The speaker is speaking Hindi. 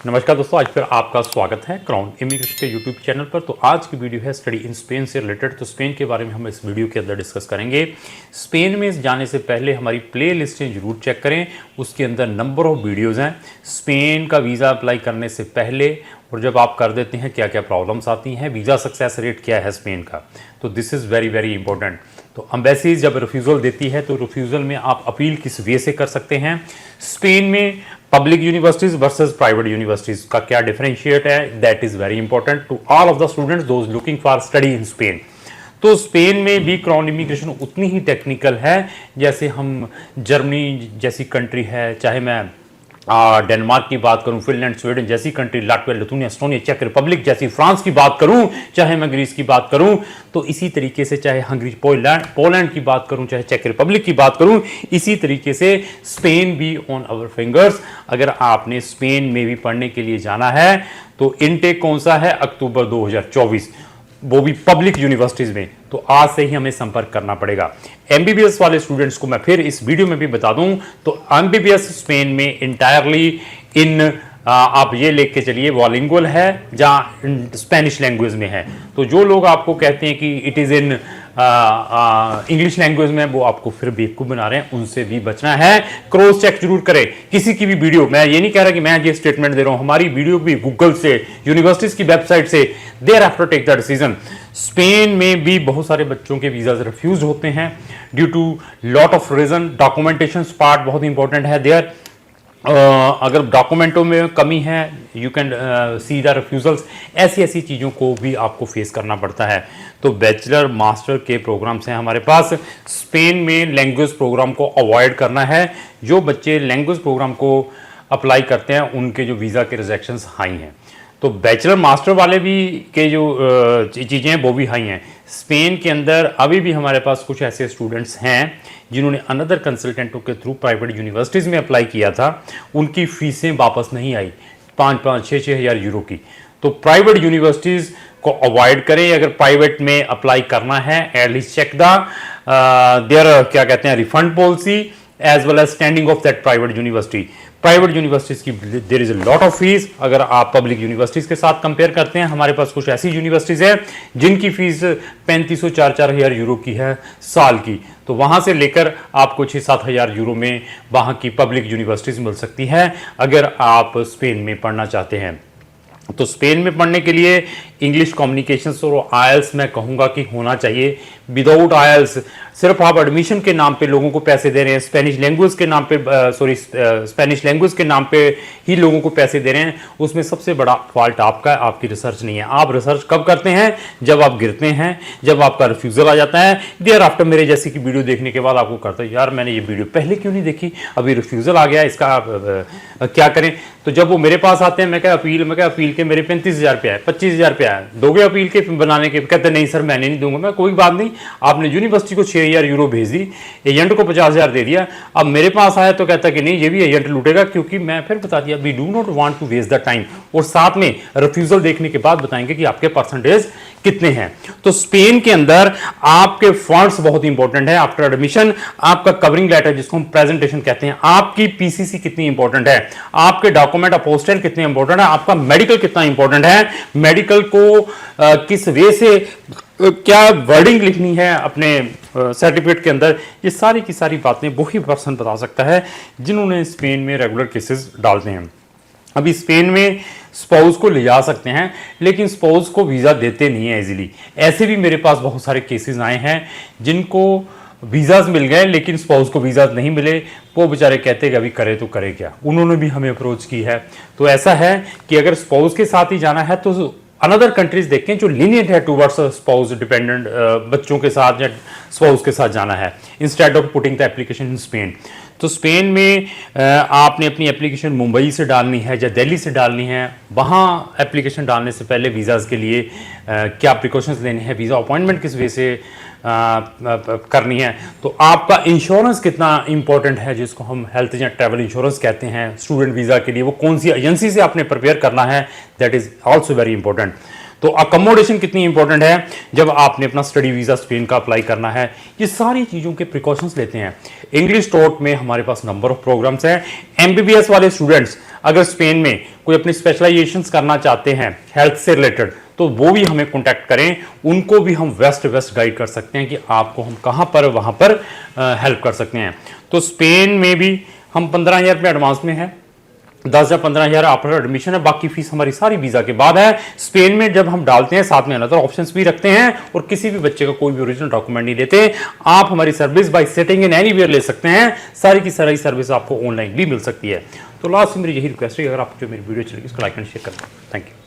नमस्कार दोस्तों, आज फिर आपका स्वागत है क्राउन इमिग्रेशन के यूट्यूब चैनल पर। तो आज की वीडियो है स्टडी इन स्पेन से रिलेटेड। तो स्पेन के बारे में हम इस वीडियो के अंदर डिस्कस करेंगे। स्पेन में जाने से पहले हमारी प्ले लिस्टें जरूर चेक करें, उसके अंदर नंबर ऑफ वीडियोज़ हैं स्पेन का वीज़ा अप्लाई करने से पहले, और जब आप कर देते हैं क्या क्या प्रॉब्लम्स आती हैं, वीज़ा सक्सेस रेट क्या है स्पेन का। तो this is very very important. तो एम्बेसी जब रिफ्यूज़ल देती है तो रिफ्यूज़ल में आप अपील किस वे से कर सकते हैं। स्पेन में public universities versus private universities का क्या डिफरेंशिएट है, that is very important to all of the students those looking for study in Spain. तो स्पेन में भी क्राउन इमिग्रेशन उतनी ही टेक्निकल है जैसे हम जर्मनी जैसी कंट्री है, चाहे मैं डेनमार्क की बात करूं, फिनलैंड, स्वीडन जैसी कंट्री, लाटविया, लिथुआनिया, एस्टोनिया, चेक रिपब्लिक जैसी, फ्रांस की बात करूं, चाहे मैं ग्रीस की बात करूं, तो इसी तरीके से चाहे हंगरी, पोलैंड की बात करूं, चाहे चेक रिपब्लिक की बात करूं, इसी तरीके से स्पेन भी ऑन आवर फिंगर्स। अगर आपने स्पेन में भी पढ़ने के लिए जाना है तो इनटेक कौन सा है, अक्टूबर 2024, वो भी पब्लिक यूनिवर्सिटीज में। तो आज से ही हमें संपर्क करना पड़ेगा। एमबीबीएस वाले स्टूडेंट्स को मैं फिर इस वीडियो में भी बता दूं तो एमबीबीएस स्पेन में इंटायरली इन आप ये लेके के चलिए वॉलिंगुअल है, जहां स्पेनिश लैंग्वेज में है। तो जो लोग आपको कहते हैं कि it is in English language में, वो आपको फिर बेवकूफ़ बना रहे हैं, उनसे भी बचना है। क्रॉस चेक जरूर करें किसी की भी वीडियो। मैं ये नहीं कह रहा कि मैं ये स्टेटमेंट दे रहा हूं, हमारी वीडियो भी गूगल से, यूनिवर्सिटीज़ की वेबसाइट से, there after take the decision. Spain में भी बहुत सारे बच्चों के वीज़ाज रिफ्यूज होते हैं due to lot of reason. Documentation part बहुत इंपॉर्टेंट है देयर। अगर डॉक्यूमेंटों में कमी है, you can see the refusals. ऐसी चीज़ों को भी आपको फेस करना पड़ता है। तो बैचलर मास्टर के प्रोग्राम्स हैं हमारे पास। स्पेन में लैंग्वेज प्रोग्राम को अवॉइड करना है। जो बच्चे लैंग्वेज प्रोग्राम को अप्लाई करते हैं उनके जो वीज़ा के रिजेक्शंस हाई हैं। तो बैचलर मास्टर वाले भी के जो चीज़ें हैं वो भी हाई हैं। स्पेन के अंदर अभी भी हमारे पास कुछ ऐसे स्टूडेंट्स हैं जिन्होंने अनदर कंसल्टेंटों के थ्रू प्राइवेट यूनिवर्सिटीज़ में अप्लाई किया था, उनकी फ़ीसें वापस नहीं आई 5-6 हज़ार यूरो की। तो प्राइवेट यूनिवर्सिटीज़ को अवॉइड करें। अगर प्राइवेट में अप्लाई करना है, एटलीस्ट चेक द देयर क्या कहते हैं refund policy as well as standing of that private university. Private universities की there is a lot of fees. अगर आप पब्लिक यूनिवर्सिटीज़ के साथ कंपेयर करते हैं, हमारे पास कुछ ऐसी यूनिवर्सिटीज़ हैं जिनकी फ़ीस 3500 4-4 हज़ार यूरो की है साल की। तो वहाँ से लेकर आपको 6-7 हज़ार यूरो में वहाँ की पब्लिक यूनिवर्सिटीज़ मिल सकती हैं अगर आप स्पेन में पढ़ना चाहते हैं। तो स्पेन में पढ़ने के लिए इंग्लिश कम्युनिकेशंस और आयल्स मैं कहूँगा कि होना चाहिए। विदाउट आयल्स सिर्फ आप एडमिशन के नाम पे लोगों को पैसे दे रहे हैं, स्पेनिश लैंग्वेज के नाम पे स्पेनिश लैंग्वेज के नाम पे ही लोगों को पैसे दे रहे हैं। उसमें सबसे बड़ा फॉल्ट आपका है, आपकी रिसर्च नहीं है। आप रिसर्च कब करते हैं, जब आप गिरते हैं, जब आपका रिफ्यूज़ल आ जाता है। देयर आफ्टर मेरे जैसी की वीडियो देखने के बाद आपको करता है यार मैंने ये वीडियो पहले क्यों नहीं देखी, अभी रिफ्यूज़ल आ गया, इसका क्या करें। तो जब वो मेरे पास आते हैं, मैं क्या अपील के मेरे 35,000 रुपया है, 25,000 रुपया है, दोगे अपील के बनाने के? कहते नहीं सर मैंने नहीं दूंगा। मैं कोई बात नहीं, आपने यूनिवर्सिटी को 6,000 यूरो भेज दी, एजेंट को 50,000 दे दिया, अब मेरे पास आया तो कहता कि नहीं ये भी एजेंट लूटेगा, क्योंकि मैं फिर बता दिया we do not want to waste the time. और साथ में रिफ्यूजल देखने के बाद बताएंगे कि आपके परसेंटेज कितने हैं। तो स्पेन के अंदर आपके फंड्स बहुत इंपॉर्टेंट है। आफ्टर एडमिशन आपका कवरिंग लेटर जिसको हम प्रेजेंटेशन कहते हैं, आपकी पीसीसी कितनी इंपॉर्टेंट है, आपके डॉक्यूमेंट अपोस्टाइल कितने इंपॉर्टेंट है, आपका मेडिकल कितना इंपॉर्टेंट है, मेडिकल को किस वे से क्या वर्डिंग लिखनी है अपने सर्टिफिकेट के अंदर, ये सारी की सारी बातें वही पर्सन बता सकता है जिन्होंने स्पेन में रेगुलर केसेस डालते हैं। अभी स्पेन में स्पाउस को ले जा सकते हैं लेकिन स्पाउस को वीज़ा देते नहीं है इजीली। ऐसे भी मेरे पास बहुत सारे केसेस आए हैं जिनको वीज़ाज मिल गए लेकिन स्पाउस को वीज़ाज नहीं मिले। वो बेचारे कहते कि अभी करे तो करे क्या, उन्होंने भी हमें अप्रोच की है। तो ऐसा है कि अगर स्पाउस के साथ ही जाना है तो अनदर कंट्रीज देखें जो लीनियंट है टूवर्ड्स स्पाउस डिपेंडेंट बच्चों के साथ या स्पाउस के साथ जाना है, instead of putting the application in Spain. तो स्पेन में आपने अपनी एप्लीकेशन मुंबई से डालनी है या दिल्ली से डालनी है। वहाँ एप्लीकेशन डालने से पहले वीज़ाज़ के लिए क्या प्रिकॉशंस लेने हैं, वीज़ा अपॉइंटमेंट किस वे से करनी है, तो आपका इंश्योरेंस कितना इंपॉर्टेंट है जिसको हम हेल्थ या ट्रैवल इंश्योरेंस कहते हैं स्टूडेंट वीज़ा के लिए, वो कौन सी एजेंसी से आपने प्रिपेयर करना है, that is also very important. तो अकोमोडेशन कितनी इंपॉर्टेंट है जब आपने अपना स्टडी वीज़ा स्पेन का अप्लाई करना है, ये सारी चीज़ों के प्रिकॉशंस लेते हैं। इंग्लिश टॉट में हमारे पास नंबर ऑफ प्रोग्राम्स हैं। एमबीबीएस वाले स्टूडेंट्स अगर स्पेन में कोई अपनी स्पेशलाइजेशन करना चाहते हैं हेल्थ से रिलेटेड, तो वो भी हमें कॉन्टैक्ट करें, उनको भी हम बेस्ट गाइड कर सकते हैं कि आपको हम कहाँ पर वहाँ पर हेल्प कर सकते हैं। तो स्पेन में भी हम 15,000 रुपये एडवांस में है, 10,000 15,000 आपका एडमिशन है, बाकी फीस हमारी सारी वीज़ा के बाद है। स्पेन में जब हम डालते हैं साथ में अनदर ऑप्शंस भी रखते हैं और किसी भी बच्चे का कोई भी ओरिजिनल डॉक्यूमेंट नहीं देते। आप हमारी service by sitting in anywhere ले सकते हैं, सारी की सारी सर्विस आपको ऑनलाइन भी मिल सकती है। तो लास्ट में मेरी यही रिक्वेस्ट है कि अगर आपको जो मेरी वीडियो चलेगी उसको लाइक एंड शेयर करें। Thank you.